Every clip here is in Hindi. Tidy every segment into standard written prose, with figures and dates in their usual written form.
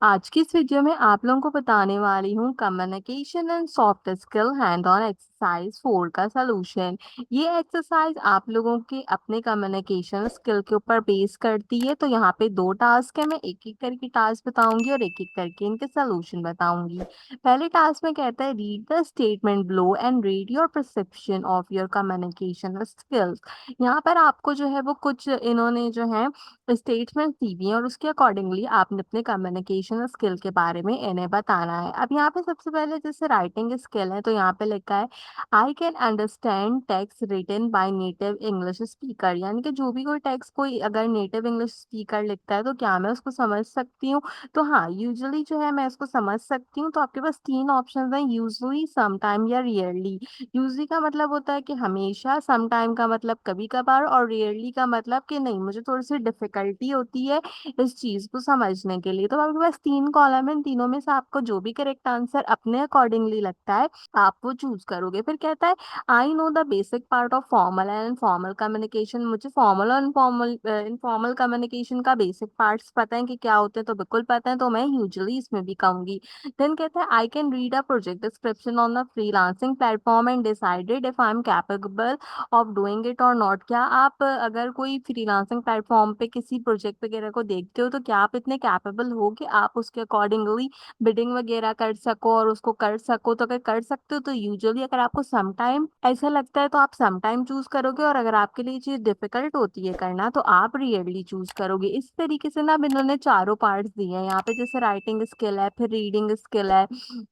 आज की इस वीडियो में आप लोगों को बताने वाली हूँ communication and soft skill hand on exercise 4 का सलूशन। ये एक्सरसाइज आप लोगों के अपने कम्युनिकेशन स्किल के ऊपर बेस करती है। तो यहाँ पे 2 टास्क है, मैं एक एक करके टास्क बताऊंगी और एक एक करके इनके सलूशन बताऊंगी। पहले टास्क में कहता है read the statement below and read your perception of your communication skills. यहाँ पर आपको जो है वो कुछ इन्होंने जो है स्टेटमेंट दी हुई है और उसके अकॉर्डिंगली आपने अपने कम्युनिकेशन स्किल के बारे में इन्हें बताना है। अब यहाँ पे सबसे पहले जैसे राइटिंग स्किल है तो यहाँ पे लिखा है I can understand text written by native English speaker. यानी कि जो भी कोई टेक्स्ट कोई अगर नेटिव इंग्लिश स्पीकर लिखता है तो क्या मैं उसको समझ सकती हूँ। तो हाँ, यूजुअली जो है मैं उसको समझ सकती हूँ। तो आपके पास 3 ऑप्शन है, यूजुअली, समटाइम या रियरली। यूजली का मतलब होता है कि हमेशा, सम टाइम का मतलब कभी कभार, और रेयरली का मतलब कि नहीं, मुझे थोड़ी सी डिफिकल्टी होती है इस चीज को समझने के लिए। तो आपके पास 3 कॉलम है, इन तीनों में से आपको जो भी करेक्ट आंसर अपने अकॉर्डिंगली लगता है आप वो चूज करोगे। फिर कहता है I know the basic part of formal and informal communication. मुझे फॉर्मल और इनफॉर्मल कम्युनिकेशन का बेसिक पार्ट्स पता है कि क्या होते हैं, तो बिल्कुल पता है, तो मैं यूजुअली इसमें भी कहूंगी। देन कहता है I can read a project description on the freelancing platform and decided if I am capable of doing it और नॉट। क्या आप अगर कोई फ्रीलांसिंग प्लेटफॉर्म पे किसी प्रोजेक्ट वगैरह को देखते हो तो क्या आप इतने कैपेबल हो कि आप उसके अकॉर्डिंगली बिडिंग वगैरह कर सको और उसको कर सको। तो अगर कर सकते हो तो यूजुअली, अगर आपको सम टाइम ऐसा लगता है तो आप सम टाइम चूज करोगे, और अगर आपके लिए चीज डिफिकल्ट होती है करना तो आप रियरली चूज करोगे। इस तरीके से ना अब इन्होंने चारों पार्ट्स दिए हैं यहाँ पे, जैसे राइटिंग स्किल है, फिर रीडिंग स्किल है।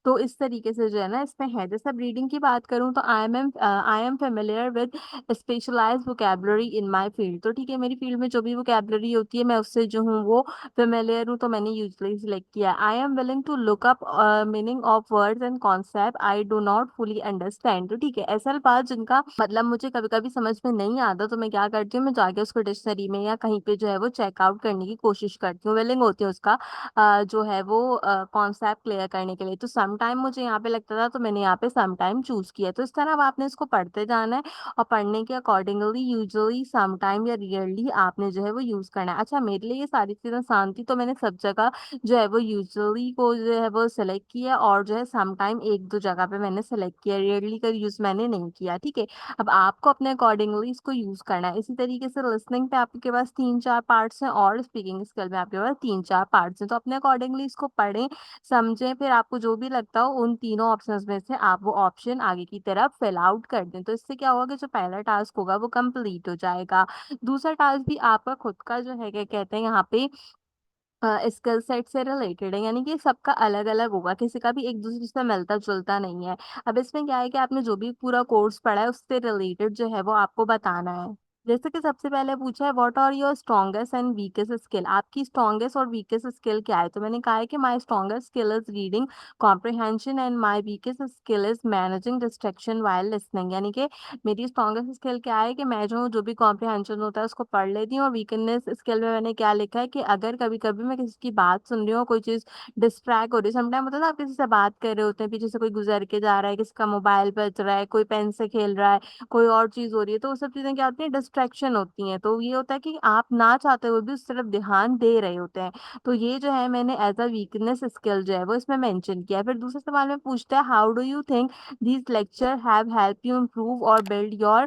तो इस तरीके से जो है ना इसमें है। जैसे अब रीडिंग की बात करूँ तो I am familiar with specialized vocabulary in my field. तो ठीक है, मेरी फील्ड में जो भी वोकेबलरी होती है मैं उससे जो हूँ वो फेमिलियर हूँ, तो मैंने यूजली सिलेक्ट किया। I am willing to look up meaning of words and concept I do not fully understand. तो ठीक है, ऐसा अल्फाज जिनका मतलब मुझे कभी कभी समझ में नहीं आता तो मैं क्या करती हूँ, मैं जाके उसको डिक्शनरी में या कहीं पे जो है वो चेकआउट करने की कोशिश करती हूँ। विलिंग होती है उसका जो है वो कॉन्सेप्ट क्लियर करने के लिए। तो सम टाइम मुझे यहाँ पे लगता था तो मैंने यहाँ पे सम टाइम चूज किया। तो इस तरह अब आपने इसको पढ़ते जाना है और पढ़ने के अकॉर्डिंगली यूजुअली, सम टाइम या रियरली आपने जो है वो यूज करना है। अच्छा, मेरे लिए ये सारी चीजें आसान थी तो मैंने सब जगह जो है वो यूजुअली को जो है वो सिलेक्ट किया, और जो है सम टाइम एक दो जगह पे मैंने सेलेक्ट किया, रियरली का यूज मैंने नहीं किया। ठीक है, अब आपको अपने अकॉर्डिंगली इसको यूज करना है। इसी तरीके से लिसनिंग पे आपके पास 3-4 पार्ट्स हैं और स्पीकिंग स्किल में आपके पास 3-4 पार्ट्स हैं। तो अपने अकॉर्डिंगली इसको पढ़ें, समझें, फिर आपको जो भी लगता हो उन तीनों ऑप्शंस में से आप वो ऑप्शन आगे की तरफ फिल आउट कर दें। तो इससे क्या होगा कि जो पहला टास्क होगा वो कंप्लीट हो जाएगा। दूसरा टास्क भी आपका खुद का जो है क्या कहते हैं यहाँ पे स्किल सेट से रिलेटेड है, यानी कि सबका अलग अलग होगा, किसी का भी एक दूसरे से मिलता जुलता नहीं है। अब इसमें क्या है कि आपने जो भी पूरा कोर्स पढ़ा है उससे रिलेटेड जो है वो आपको बताना है। जैसे कि सबसे पहले पूछा है what are your strongest and weakest skill. आपकी स्ट्रॉन्गेस्ट और वीकेस्ट स्किल क्या है। तो मैंने कहा है कि my strongest skill is reading comprehension and my weakest skill is managing distraction while listening. यानी कि मेरी स्ट्रॉन्गेस्ट स्किल क्या है कि मैं जो भी कॉम्प्रिहेंशन होता है उसको पढ़ लेती हूँ, और वीकनेस स्किल में मैंने क्या लिखा है कि अगर कभी कभी मैं किसी की बात सुन रही हूँ, कोई चीज डिस्ट्रैक्ट हो रही है, समटाइम होता है ना आप किसी से बात कर रहे होते हैं, पीछे से कोई गुजर के जा रहा है, किसी का मोबाइल बज रहा है, कोई पेन से खेल रहा है, कोई और चीज हो रही है, तो वो सब चीजें क्या होती हैं, डिस्ट्रैक्शन होती हैं। तो ये होता है कि आप ना चाहते हुए भी उस तरफ ध्यान दे रहे होते हैं। तो ये जो है मैंने एज अ वीकनेस स्किल जो है वो इसमें मेंशन किया है। फिर दूसरे सवाल में पूछता है how do you think these lecture have helped you improve or build your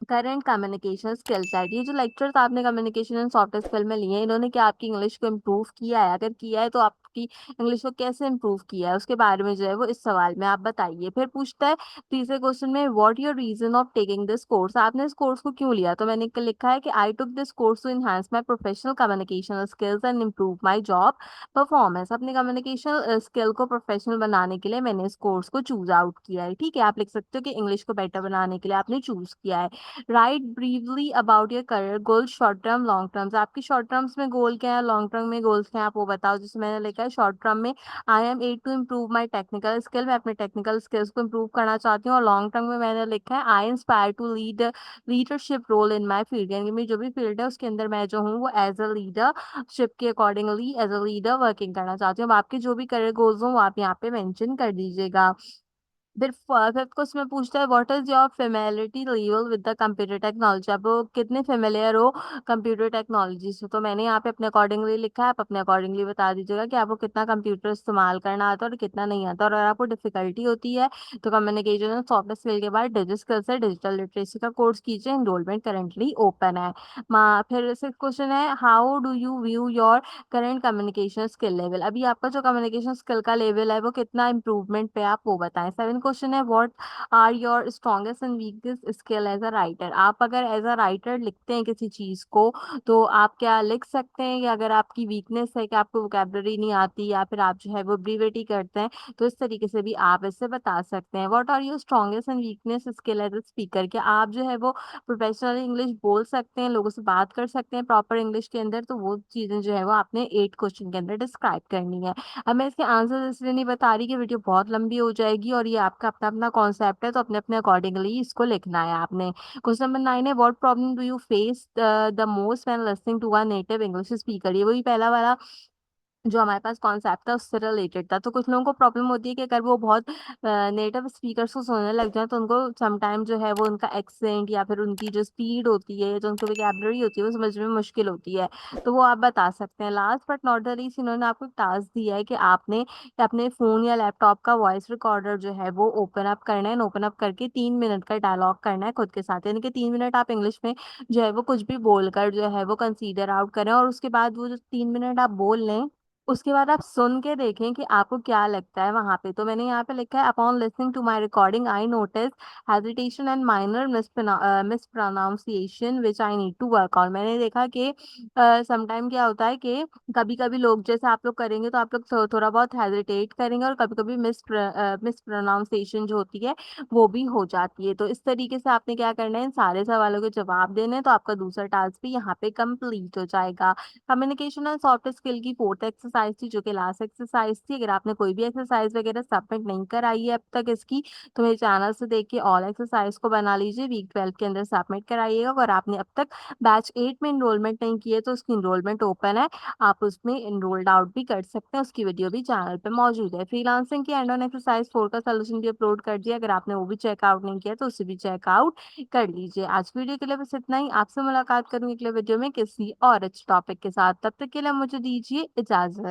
current communication skill set. ये जो लेक्चर्स आपने कम्युनिकेशन एंड सॉफ्ट स्किल में लिए हैं, इन्होंने क्या आपकी इंग्लिश को इम्प्रूव किया है। अगर किया है तो आपकी इंग्लिश को कैसे इम्प्रूव किया है उसके बारे में जो है वो इस सवाल में आप बताइए। फिर पूछता है तीसरे क्वेश्चन में what your reason of taking this course. आपने इस कोर्स को क्यों लिया। तो मैंने लिखा है कि I took this course to enhance my professional communication skills and improve my job performance. अपने कम्युनिकेशन स्किल को प्रोफेशनल बनाने के लिए मैंने इस कोर्स को चूज आउट किया है। ठीक है, आप लिख सकते हो कि इंग्लिश को बेटर बनाने के लिए आपने चूज किया है। Right briefly about your career goal short term long terms. आपकी शॉर्ट टर्म्स में गोल क्या है, लॉन्ग टर्म में गोल्स क्या है, आप वो बताओ। जैसे मैंने लिखा है शॉर्ट टर्म में I am add to improve my technical skill, मैं अपने टेक्निकल स्किल्स को इम्प्रूव करना चाहती हूँ। और लॉन्ग टर्म में मैंने लिखा है I inspire to lead leadership role in my field. यानी कि मेरी जो भी फील्ड है उसके अंदर मैं जो हूँ वो एज अ लीडरशिप के accordingly as a leader working करना चाहती हूँ। अब आपके जो भी करियर गोल्स हो वो आप यहाँ पे मेंशन कर दीजिएगा। फिर फिफ्थ क्वेश्चन में पूछता है what is your familiarity level with the computer technology, आप वो कितने फेमिलियर हो कंप्यूटर टेक्नोलॉजी से। तो मैंने यहाँ पे अपने अकॉर्डिंगली लिखा है, आप अपने अकॉर्डिंगली बता दीजिएगा कि आपको कितना कंप्यूटर इस्तेमाल करना आता है और कितना नहीं आता। और अगर आपको डिफिकल्टी होती है तो कम्युनिकेशन सॉफ्ट स्किल के बाद डिजिटल स्किल से डिजिटल लिटरेसी का कोर्स कीजिए, एनरोलमेंट करेंटली ओपन है। फिर सिक्स क्वेश्चन है how do you view your current communication skill level, अभी आपका जो कम्युनिकेशन स्किल का लेवल है वो कितना इम्प्रूवमेंट पे आप वो बताएं। सेवन क्वेश्चन है what are your strongest and weakest skill as a writer, आप अगर एज अ राइटर लिखते हैं किसी चीज को तो आप क्या लिख सकते हैं, या अगर आपकी वीकनेस है कि आपको वोकेबलरी नहीं आती या फिर आप जो है वो ब्रीवेटी करते हैं, तो इस तरीके से भी आप इससे बता सकते हैं। What are your strongest and weakness skill as a speaker, क्या आप जो है वो प्रोफेशनल इंग्लिश बोल सकते हैं, लोगों से बात कर सकते हैं प्रॉपर इंग्लिश के अंदर, तो वो चीजें जो है वो आपने 8 क्वेश्चन के अंदर डिस्क्राइब करनी है। अब मैं इसके आंसर इसलिए नहीं बता रही कि वीडियो बहुत लंबी हो जाएगी और ये आपका अपना अपना कॉन्सेप्ट है, तो अपने अपने अकॉर्डिंगली इसको लिखना है आपने। क्वेश्चन नंबर 9 है what problem do you face the most when listening to a native English speaker, ये वही पहला वाला जो हमारे पास कॉन्सेप्ट था उससे रिलेटेड था। तो कुछ लोगों को प्रॉब्लम होती है कि अगर वो बहुत नेटिव स्पीकर्स को सुनने लग जाए तो उनको समटाइम जो है वो उनका एक्सेंट या फिर उनकी जो स्पीड होती है, जो उनकी वोकैबुलरी होती है वो समझने में मुश्किल होती है, तो वो आप बता सकते हैं। Last but not the least इन्होंने आपको टास्क दिया है कि आपने अपने फोन या लैपटॉप का वॉइस रिकॉर्डर जो है वो ओपन अप करना है, ओपन अप करके 3 मिनट का डायलॉग करना है खुद के साथ, यानी कि 3 मिनट आप इंग्लिश में जो है वो कुछ भी बोलकर जो है वो कंसीडर आउट करें, और उसके बाद वो जो 3 मिनट आप बोल लें उसके बाद आप सुन के देखें कि आपको क्या लगता है वहां पे। तो मैंने यहाँ पे लिखा है upon listening to my recording I notice hesitation and minor mispronunciation which I need to work on, मैंने देखा कि समटाइम क्या होता है कि कभी कभी लोग जैसे आप लोग करेंगे तो आप लोग थोड़ा बहुत हेजिटेट करेंगे और कभी कभी मिस प्रोनाउंसिएशन जो होती है वो भी हो जाती है। तो इस तरीके से आपने क्या करना है, इन सारे सवालों के जवाब देने हैं, तो आपका दूसरा टास्क भी यहाँ पे कंप्लीट हो जाएगा। कम्युनिकेशन और सॉफ्ट स्किल की फोर्थ एक्सरसाइज थी जो कि लास्ट एक्सरसाइज थी। अगर आपने कोई भी एक्सरसाइज वगैरह सबमिट नहीं कराई है अब तक इसकी, तो मेरे चैनल से देख के ऑल एक्सरसाइज को बना लीजिए, वीक 12 के अंदर सबमिट कराइएगा। अगर आपने अब तक बैच 8 में इनरोलमेंट नहीं किए तो उसकी इनरोलमेंट ओपन है, आप उसमें इनरोल्ड आउट भी कर सकते हैं, उसकी वीडियो भी चैनल पे मौजूद है। फ्रीलांसिंग की एंड ऑन एक्सरसाइज 4 का सोल्यूशन भी अपलोड कर दिया, अगर आपने वो भी चेकआउट नहीं किया तो उसे भी चेकआउट कर लीजिए। आज की वीडियो के लिए बस इतना ही, आपसे मुलाकात करूंगी अगले वीडियो में किसी और अच्छे टॉपिक के साथ, तब तक के लिए मुझे दीजिए इजाजत।